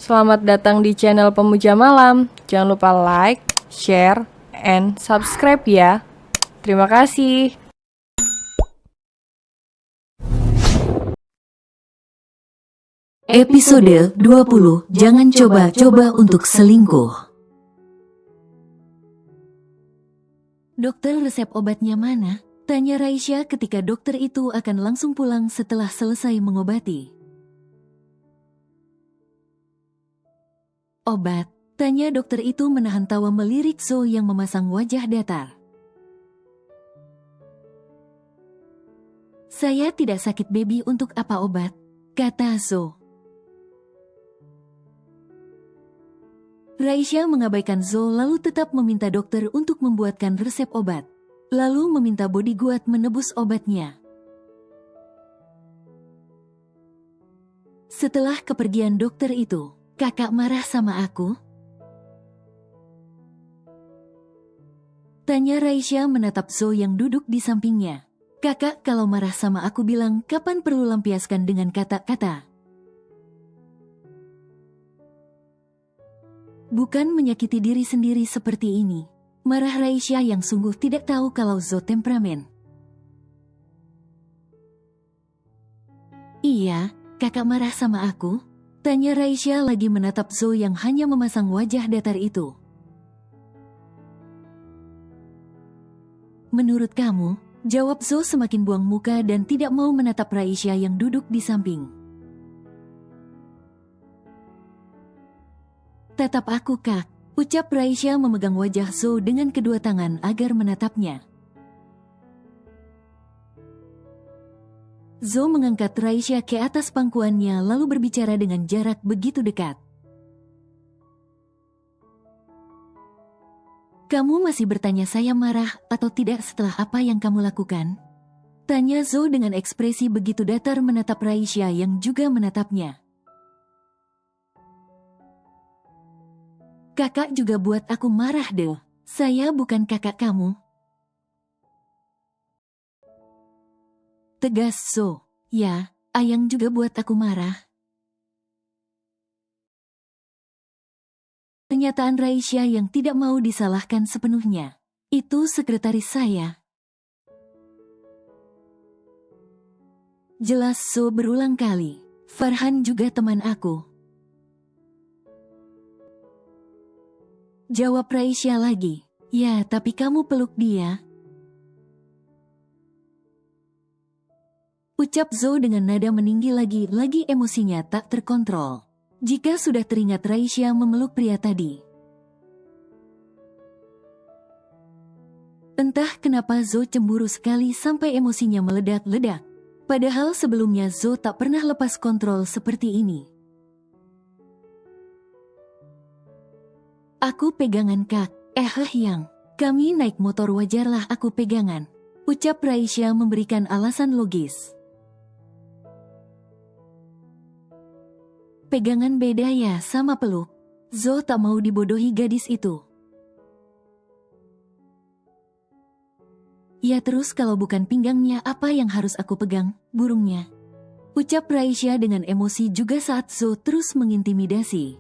Selamat datang di channel Pemuja Malam. Jangan lupa like, share, and subscribe ya. Terima kasih. Episode 20. Jangan coba-coba untuk selingkuh. Dokter, resep obatnya mana? Tanya Raisya ketika dokter itu akan langsung pulang setelah selesai mengobati. Obat? Tanya dokter itu menahan tawa melirik Zo yang memasang wajah datar. Saya tidak sakit baby, untuk apa obat? Kata Zo. Raisya mengabaikan Zo lalu tetap meminta dokter untuk membuatkan resep obat. Lalu meminta bodyguard menebus obatnya. Setelah kepergian dokter itu, kakak marah sama aku? Tanya Raisya menatap Zo yang duduk di sampingnya. Kakak kalau marah sama aku bilang kapan perlu lampiaskan dengan kata-kata. Bukan menyakiti diri sendiri seperti ini. Marah Raisya yang sungguh tidak tahu kalau Zo temperamen. Iya, kakak marah sama aku? Tanya Raisya lagi menatap Zo yang hanya memasang wajah datar itu. Menurut kamu? Jawab Zo semakin buang muka dan tidak mau menatap Raisya yang duduk di samping. Tatap aku kak, ucap Raisya memegang wajah Zo dengan kedua tangan agar menatapnya. Zo mengangkat Raisya ke atas pangkuannya lalu berbicara dengan jarak begitu dekat. Kamu masih bertanya saya marah atau tidak setelah apa yang kamu lakukan? Tanya Zo dengan ekspresi begitu datar menatap Raisya yang juga menatapnya. Kakak juga buat aku marah deh. Saya bukan kakak kamu. Tegas Zo. Ya, Ayang juga buat aku marah. Pernyataan Raisya yang tidak mau disalahkan sepenuhnya. Itu sekretaris saya. Jelas Zo berulang kali. Farhan juga teman aku. Jawab Raisya lagi. Ya, tapi kamu peluk dia. Ucap Zo dengan nada meninggi lagi emosinya tak terkontrol. Jika sudah teringat Raisya memeluk pria tadi. Entah kenapa Zo cemburu sekali sampai emosinya meledak-ledak. Padahal sebelumnya Zo tak pernah lepas kontrol seperti ini. Aku pegangan kak. Yang. Kami naik motor wajarlah aku pegangan. Ucap Raisya memberikan alasan logis. Pegangan beda ya sama peluk. Zo tak mau dibodohi gadis itu. Ya terus kalau bukan pinggangnya apa yang harus aku pegang? Burungnya. Ucap Raisya dengan emosi juga saat Zo terus mengintimidasi.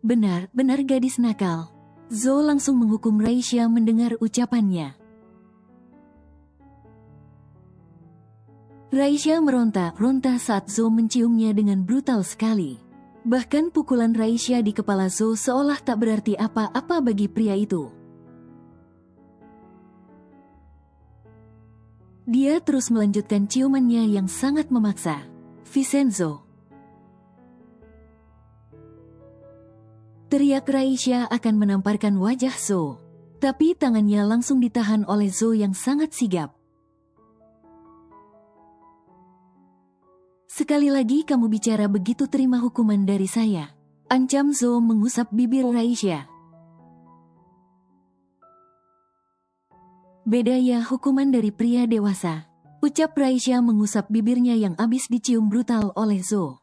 Benar gadis nakal. Zo langsung menghukum Raisya mendengar ucapannya. Raisya meronta-ronta saat Zo menciumnya dengan brutal sekali. Bahkan pukulan Raisya di kepala Zo seolah tak berarti apa-apa bagi pria itu. Dia terus melanjutkan ciumannya yang sangat memaksa. Vincenzo. Teriak Raisya akan menamparkan wajah Zo. Tapi tangannya langsung ditahan oleh Zo yang sangat sigap. Sekali lagi kamu bicara begitu terima hukuman dari saya. Ancam Zo mengusap bibir Raisya. Beda ya hukuman dari pria dewasa. Ucap Raisya mengusap bibirnya yang abis dicium brutal oleh Zo.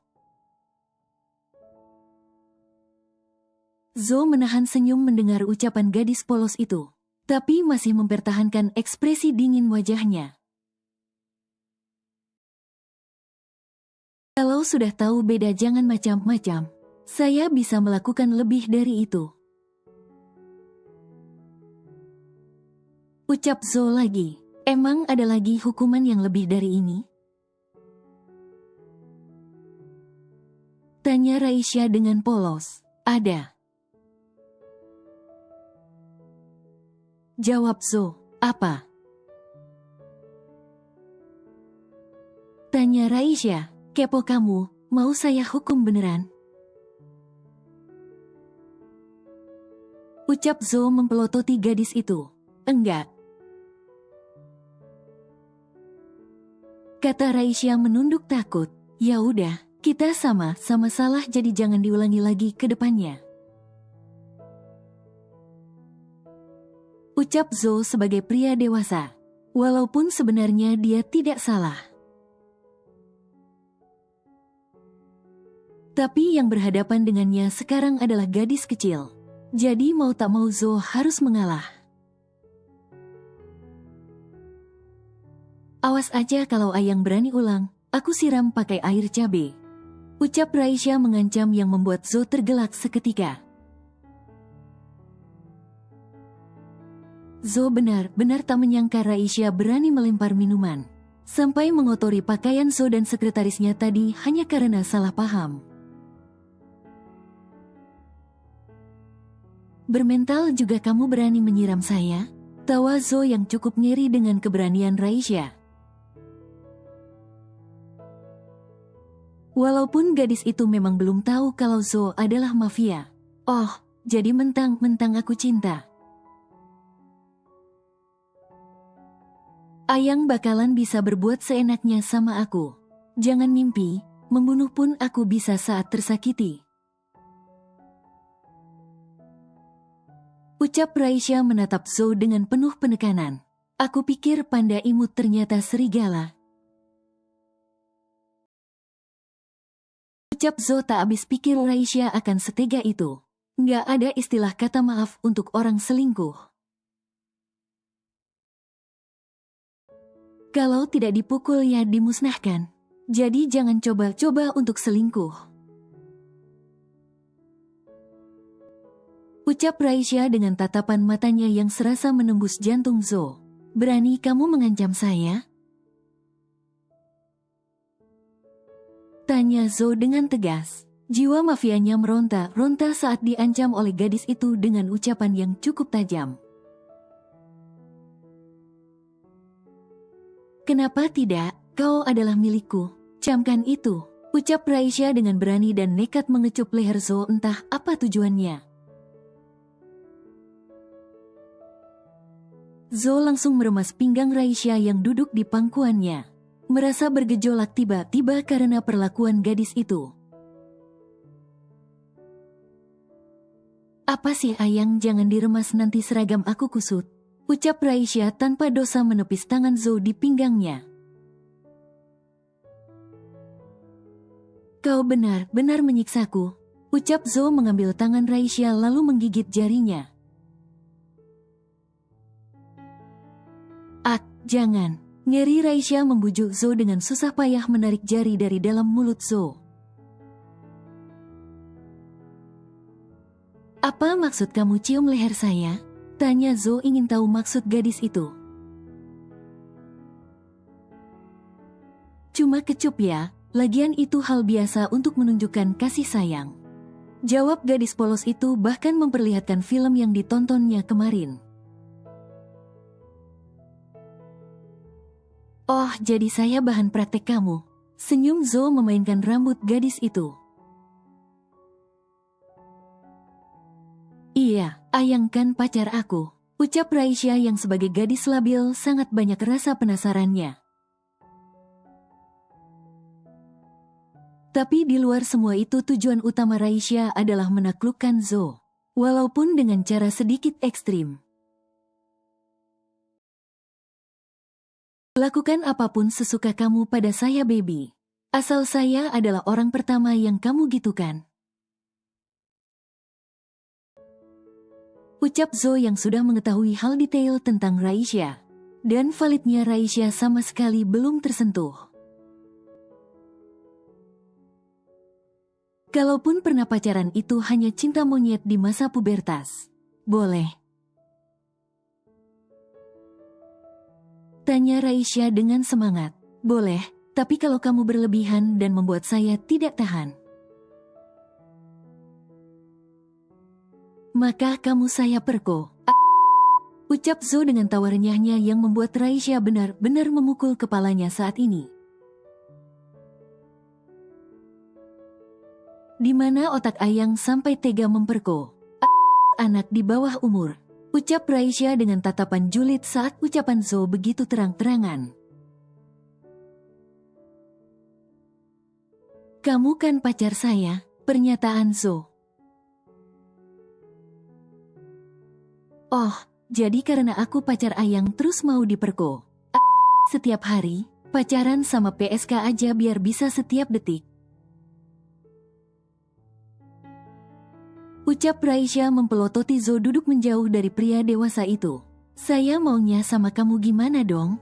Zo menahan senyum mendengar ucapan gadis polos itu. Tapi masih mempertahankan ekspresi dingin wajahnya. Kalau sudah tahu beda jangan macam-macam. Saya bisa melakukan lebih dari itu. Ucap Zo lagi. Emang ada lagi hukuman yang lebih dari ini? Tanya Raisya dengan polos. Ada. Jawab Zo. Apa? Tanya Raisya. Kepo kamu, mau saya hukum beneran? Ucap Zo mempelototi gadis itu. Enggak. Kata Raisya menunduk takut. Ya udah, kita sama-sama salah jadi jangan diulangi lagi ke depannya. Ucap Zo sebagai pria dewasa. Walaupun sebenarnya dia tidak salah. Tapi yang berhadapan dengannya sekarang adalah gadis kecil. Jadi mau tak mau Zo harus mengalah. Awas aja kalau Ayang berani ulang, aku siram pakai air cabai. Ucap Raisya mengancam yang membuat Zo tergelak seketika. Zo benar-benar tak menyangka Raisya berani melempar minuman. Sampai mengotori pakaian Zo dan sekretarisnya tadi hanya karena salah paham. Bermental juga kamu berani menyiram saya? Tawa Zo yang cukup ngeri dengan keberanian Raisya. Walaupun gadis itu memang belum tahu kalau Zo adalah mafia. Oh, jadi mentang-mentang aku cinta. Ayang bakalan bisa berbuat seenaknya sama aku. Jangan mimpi, membunuh pun aku bisa saat tersakiti. Ucap Raisya menatap Zo dengan penuh penekanan. Aku pikir panda imut ternyata serigala. Ucap Zo tak habis pikir Raisya akan setega itu. Nggak ada istilah kata maaf untuk orang selingkuh. Kalau tidak dipukul ya dimusnahkan. Jadi jangan coba-coba untuk selingkuh. Ucap Raisya dengan tatapan matanya yang serasa menembus jantung Zo. Berani kamu mengancam saya? Tanya Zo dengan tegas. Jiwa mafianya meronta-ronta saat diancam oleh gadis itu dengan ucapan yang cukup tajam. Kenapa tidak? Kau adalah milikku. Camkan itu. Ucap Raisya dengan berani dan nekat mengecup leher Zo entah apa tujuannya. Zo langsung meremas pinggang Raisya yang duduk di pangkuannya. Merasa bergejolak tiba-tiba karena perlakuan gadis itu. Apa sih Ayang, jangan diremas nanti seragam aku kusut. Ucap Raisya tanpa dosa menepis tangan Zo di pinggangnya. Kau benar-benar menyiksaku. Ucap Zo mengambil tangan Raisya lalu menggigit jarinya. Jangan. Ngeri Raisya membujuk Zo dengan susah payah menarik jari dari dalam mulut Zo. Apa maksud kamu cium leher saya? Tanya Zo ingin tahu maksud gadis itu. Cuma kecup ya, lagian itu hal biasa untuk menunjukkan kasih sayang. Jawab gadis polos itu bahkan memperlihatkan film yang ditontonnya kemarin. Oh, jadi saya bahan praktek kamu. Senyum Zo memainkan rambut gadis itu. Iya, Ayang kan pacar aku. Ucap Raisya yang sebagai gadis labil sangat banyak rasa penasarannya. Tapi di luar semua itu tujuan utama Raisya adalah menaklukkan Zo. Walaupun dengan cara sedikit ekstrim. Lakukan apapun sesuka kamu pada saya, baby. Asal saya adalah orang pertama yang kamu gitukan. Ucap Zo yang sudah mengetahui hal detail tentang Raisya. Dan validnya Raisya sama sekali belum tersentuh. Kalaupun pernah pacaran itu hanya cinta monyet di masa pubertas. Boleh? Tanya Raisya dengan semangat. Boleh, tapi kalau kamu berlebihan dan membuat saya tidak tahan, maka kamu saya perko. Ucap Zo dengan tawar renyahnya yang membuat Raisya benar-benar memukul kepalanya saat ini. Di mana otak Ayang sampai tega memperko anak di bawah umur? Ucap Raisya dengan tatapan julid saat ucapan Zo begitu terang-terangan. Kamu kan pacar saya, pernyataan Zo. Oh, jadi karena aku pacar Ayang terus mau diperko. Setiap hari, pacaran sama PSK aja biar bisa setiap detik. Ucap Raisya mempelototi Zo duduk menjauh dari pria dewasa itu. Saya maunya sama kamu gimana dong?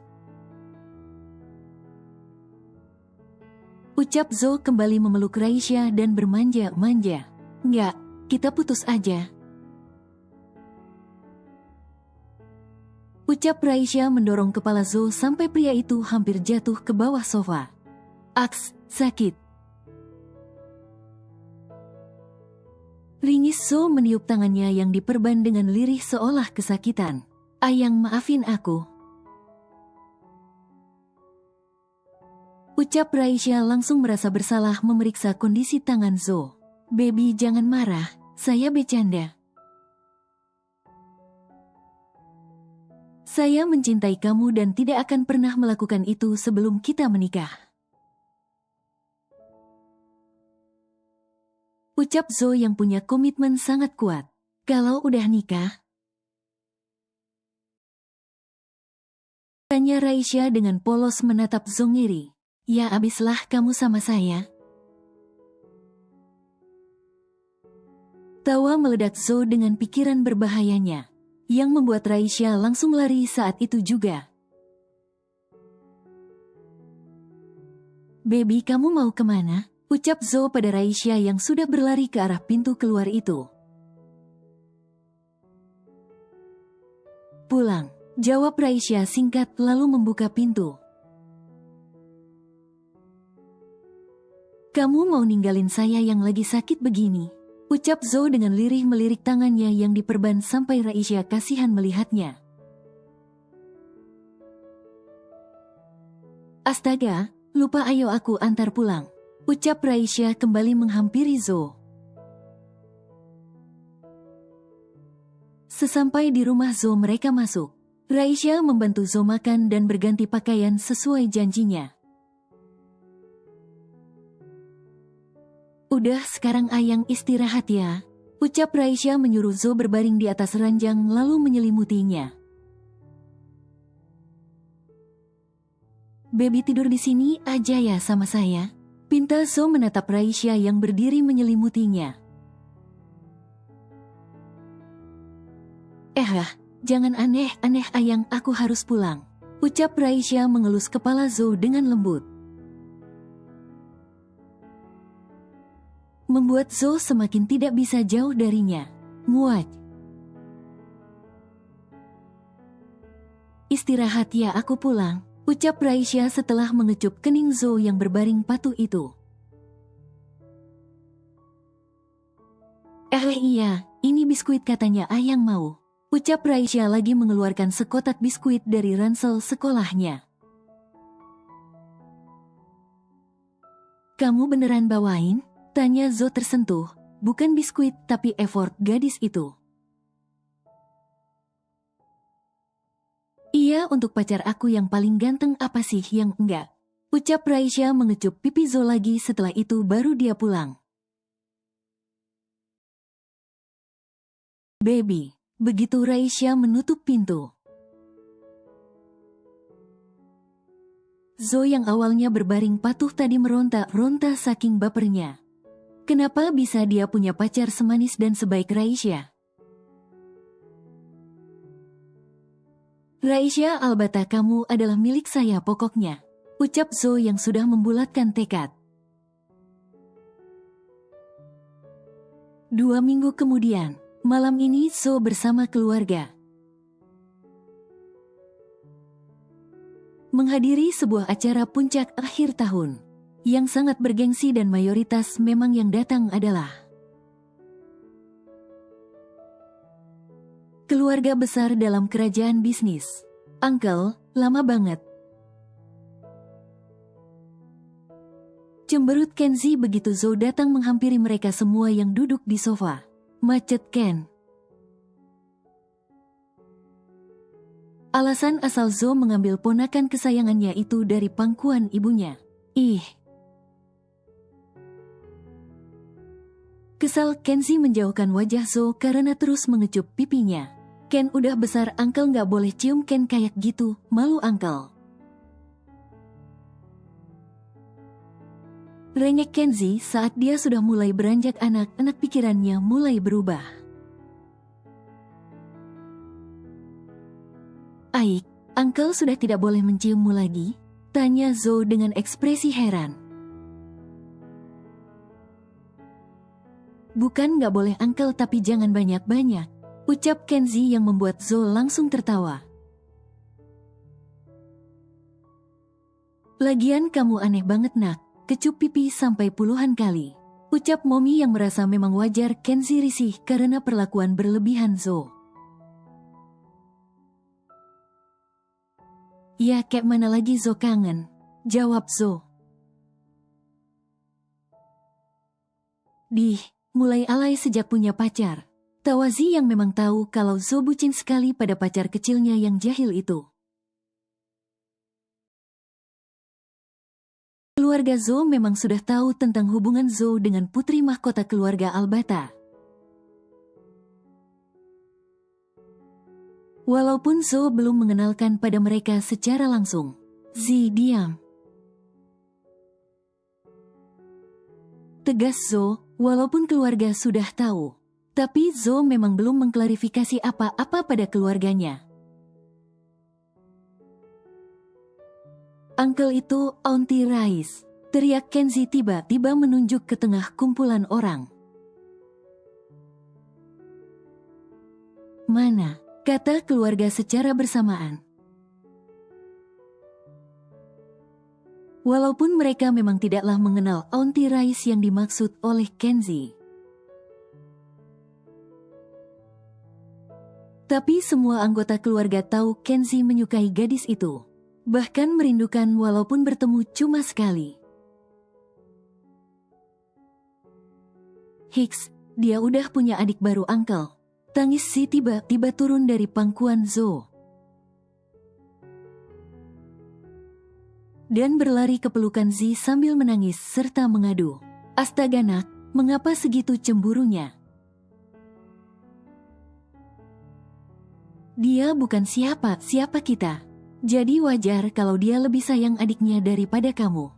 Ucap Zo kembali memeluk Raisya dan bermanja-manja. Enggak, kita putus aja. Ucap Raisya mendorong kepala Zo sampai pria itu hampir jatuh ke bawah sofa. Aks, sakit. Ringis Zo meniup tangannya yang diperban dengan lirih seolah kesakitan. Ayang, maafin aku. Ucap Raisya langsung merasa bersalah memeriksa kondisi tangan Zo. Baby, jangan marah, saya bercanda. Saya mencintai kamu dan tidak akan pernah melakukan itu sebelum kita menikah. Ucap Zo yang punya komitmen sangat kuat. Kalau udah nikah? Tanya Raisya dengan polos menatap Zo ngiri. Ya abislah kamu sama saya. Tawa meledak Zo dengan pikiran berbahayanya, yang membuat Raisya langsung lari saat itu juga. Baby, kamu mau kemana? Ucap Zo pada Raisya yang sudah berlari ke arah pintu keluar itu. Pulang, jawab Raisya singkat lalu membuka pintu. Kamu mau ninggalin saya yang lagi sakit begini? Ucap Zo dengan lirih melirik tangannya yang diperban sampai Raisya kasihan melihatnya. Astaga, lupa, ayo aku antar pulang. Ucap Raisya kembali menghampiri Zo. Sesampai di rumah Zo mereka masuk. Raisya membantu Zo makan dan berganti pakaian sesuai janjinya. Udah, sekarang Ayang istirahat ya. Ucap Raisya menyuruh Zo berbaring di atas ranjang lalu menyelimutinya. Baby tidur di sini aja ya sama saya. Pinta Zo menatap Raisya yang berdiri menyelimutinya. Jangan aneh-aneh Ayang, aku harus pulang. Ucap Raisya mengelus kepala Zo dengan lembut. Membuat Zo semakin tidak bisa jauh darinya. Muat. Istirahat ya, aku pulang. Ucap Raisya setelah mengecup kening Zo yang berbaring patuh itu. Iya, ini biskuit katanya Ayang mau. Ucap Raisya lagi mengeluarkan sekotak biskuit dari ransel sekolahnya. Kamu beneran bawain? Tanya Zo tersentuh. Bukan biskuit tapi effort gadis itu. Iya, untuk pacar aku yang paling ganteng, apa sih yang enggak? Ucap Raisya mengecup pipi Zo lagi, setelah itu baru dia pulang. Baby, begitu Raisya menutup pintu. Zo yang awalnya berbaring patuh tadi meronta-ronta saking bapernya. Kenapa bisa dia punya pacar semanis dan sebaik Raisya? Raisya, albata kamu adalah milik saya pokoknya. Ucap Zo yang sudah membulatkan tekad. 2 minggu kemudian, malam ini Zo bersama keluarga menghadiri sebuah acara puncak akhir tahun yang sangat bergengsi dan mayoritas memang yang datang adalah keluarga besar dalam kerajaan bisnis. Uncle, lama banget. Cemberut Kenzi begitu Zo datang menghampiri mereka semua yang duduk di sofa. Macet Ken. Alasan asal Zo mengambil ponakan kesayangannya itu dari pangkuan ibunya. Ih. Kesal Kenzi menjauhkan wajah Zo karena terus mengecup pipinya. Ken udah besar, Uncle nggak boleh cium Ken kayak gitu, malu Uncle. Rengek Kenzi saat dia sudah mulai beranjak anak-anak pikirannya mulai berubah. Aik, Uncle sudah tidak boleh menciummu lagi? Tanya Zo dengan ekspresi heran. Bukan nggak boleh Uncle, tapi jangan banyak-banyak. Ucap Kenzi yang membuat Zo langsung tertawa. Lagian kamu aneh banget nak, kecup pipi sampai puluhan kali. Ucap Momi yang merasa memang wajar Kenzi risih karena perlakuan berlebihan Zo. Ya kayak mana lagi Zo kangen, jawab Zo. Mulai alay sejak punya pacar. Tawazi yang memang tahu kalau Zo bucin sekali pada pacar kecilnya yang jahil itu. Keluarga Zo memang sudah tahu tentang hubungan Zo dengan putri mahkota keluarga Albata. Walaupun Zo belum mengenalkan pada mereka secara langsung. Zi diam. Tegas Zo, walaupun keluarga sudah tahu. Tapi Zo memang belum mengklarifikasi apa-apa pada keluarganya. Uncle itu Auntie Rais, teriak Kenzi tiba-tiba menunjuk ke tengah kumpulan orang. Mana? Kata keluarga secara bersamaan. Walaupun mereka memang tidaklah mengenal Auntie Rais yang dimaksud oleh Kenzi. Tapi semua anggota keluarga tahu Kenzi menyukai gadis itu. Bahkan merindukan walaupun bertemu cuma sekali. Hiks, dia udah punya adik baru Uncle. Tangis si tiba-tiba turun dari pangkuan Zo. Dan berlari ke pelukan Zi sambil menangis serta mengadu. Astaga nak, mengapa segitu cemburunya? Dia bukan siapa kita. Jadi wajar kalau dia lebih sayang adiknya daripada kamu.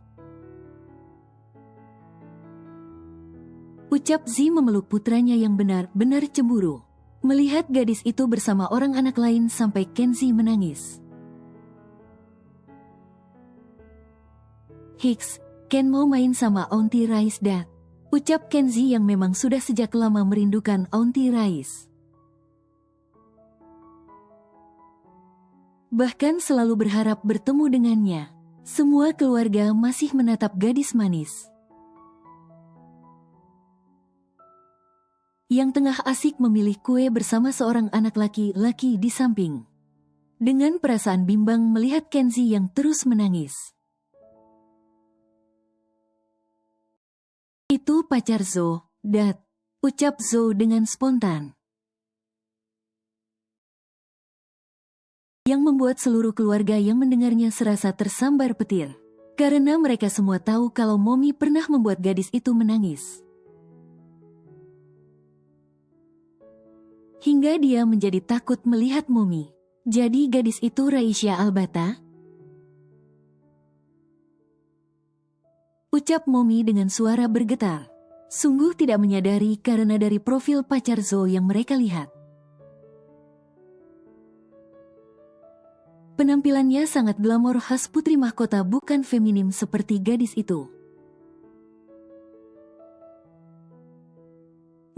Ucap Zi memeluk putranya yang benar-benar cemburu. Melihat gadis itu bersama orang anak lain sampai Kenzi menangis. Hiks, Ken mau main sama Auntie Rais Dad. Ucap Kenzi yang memang sudah sejak lama merindukan Auntie Rais. Bahkan selalu berharap bertemu dengannya. Semua keluarga masih menatap gadis manis yang tengah asik memilih kue bersama seorang anak laki-laki di samping. Dengan perasaan bimbang melihat Kenzi yang terus menangis. Itu pacar Zo, Dad. Ucap Zo dengan spontan. Yang membuat seluruh keluarga yang mendengarnya serasa tersambar petir. Karena mereka semua tahu kalau Momi pernah membuat gadis itu menangis. Hingga dia menjadi takut melihat Momi. Jadi gadis itu Raisya Albata? Ucap Momi dengan suara bergetar. Sungguh tidak menyadari karena dari profil pacar Zo yang mereka lihat. Penampilannya sangat glamor khas putri mahkota bukan feminim seperti gadis itu.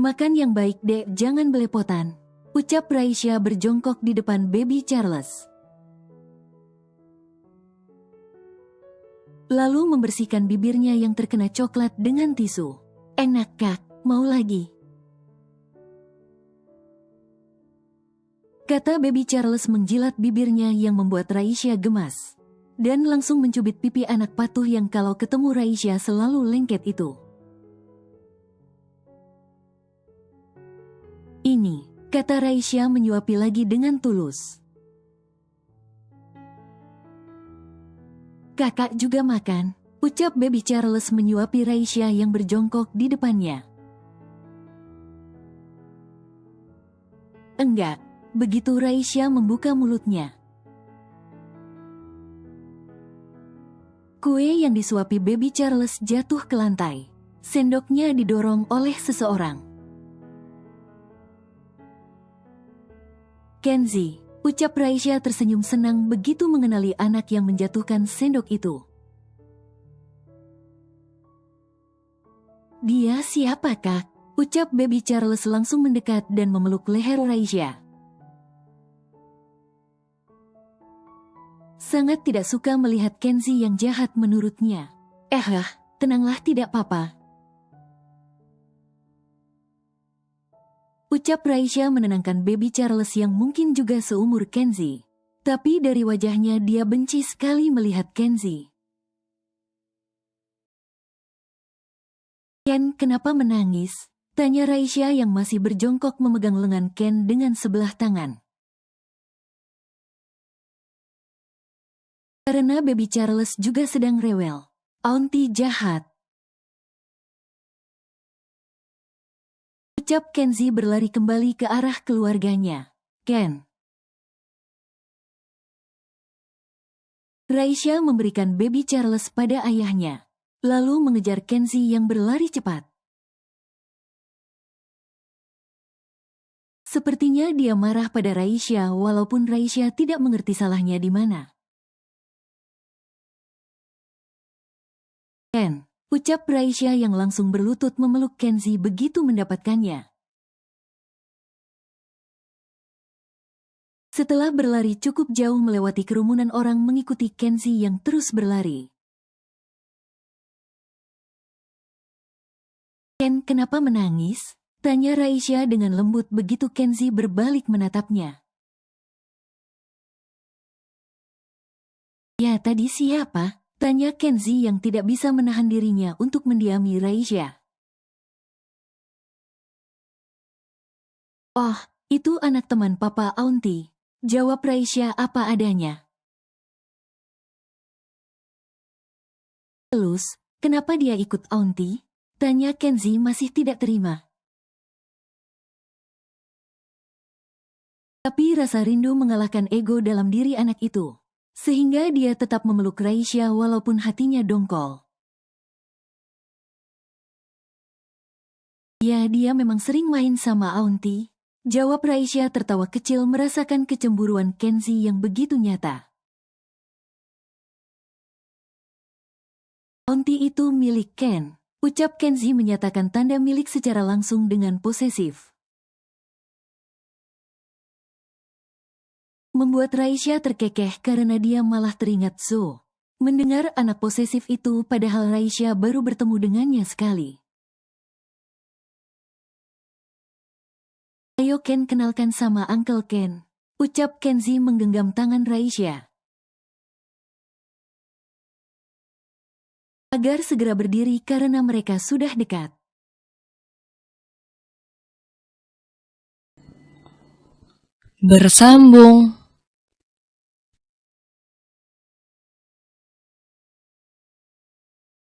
Makan yang baik dek, jangan belepotan, ucap Raisya berjongkok di depan baby Charles. Lalu membersihkan bibirnya yang terkena coklat dengan tisu. Enak kak, mau lagi? Kata baby Charles menjilat bibirnya yang membuat Raisya gemas. Dan langsung mencubit pipi anak patuh yang kalau ketemu Raisya selalu lengket itu. Ini, kata Raisya menyuapi lagi dengan tulus. Kakak juga makan, ucap baby Charles menyuapi Raisya yang berjongkok di depannya. Enggak, begitu Raisya membuka mulutnya. Kue yang disuapi baby Charles jatuh ke lantai. Sendoknya didorong oleh seseorang. Kenzi, ucap Raisya tersenyum senang begitu mengenali anak yang menjatuhkan sendok itu. Dia siapa kak? Ucap baby Charles langsung mendekat dan memeluk leher Raisya. Sangat tidak suka melihat Kenzi yang jahat menurutnya. Tenanglah tidak apa-apa. Ucap Raisya menenangkan baby Charles yang mungkin juga seumur Kenzi. Tapi dari wajahnya dia benci sekali melihat Kenzi. Ken, kenapa menangis? Tanya Raisya yang masih berjongkok memegang lengan Ken dengan sebelah tangan. Karena baby Charles juga sedang rewel. Auntie jahat. Ucap Kenzi berlari kembali ke arah keluarganya. Ken. Raisya memberikan baby Charles pada ayahnya. Lalu mengejar Kenzi yang berlari cepat. Sepertinya dia marah pada Raisya walaupun Raisya tidak mengerti salahnya di mana. Ken, ucap Raisya yang langsung berlutut memeluk Kenzi begitu mendapatkannya. Setelah berlari cukup jauh melewati kerumunan orang mengikuti Kenzi yang terus berlari. Ken, kenapa menangis? Tanya Raisya dengan lembut begitu Kenzi berbalik menatapnya. Ya tadi siapa? Tanya Kenzi yang tidak bisa menahan dirinya untuk mendiami Raisya. Oh, itu anak teman papa Auntie. Jawab Raisya apa adanya. Terus, kenapa dia ikut Auntie? Tanya Kenzi masih tidak terima. Tapi rasa rindu mengalahkan ego dalam diri anak itu. Sehingga dia tetap memeluk Raisya walaupun hatinya dongkol. Ya dia memang sering main sama Auntie. Jawab Raisya tertawa kecil merasakan kecemburuan Kenzi yang begitu nyata. Auntie itu milik Ken. Ucap Kenzi menyatakan tanda milik secara langsung dengan posesif. Membuat Raisya terkekeh karena dia malah teringat Zo. Mendengar anak posesif itu padahal Raisya baru bertemu dengannya sekali. Ayo Ken kenalkan sama Uncle Ken. Ucap Kenzi menggenggam tangan Raisya. Agar segera berdiri karena mereka sudah dekat. Bersambung.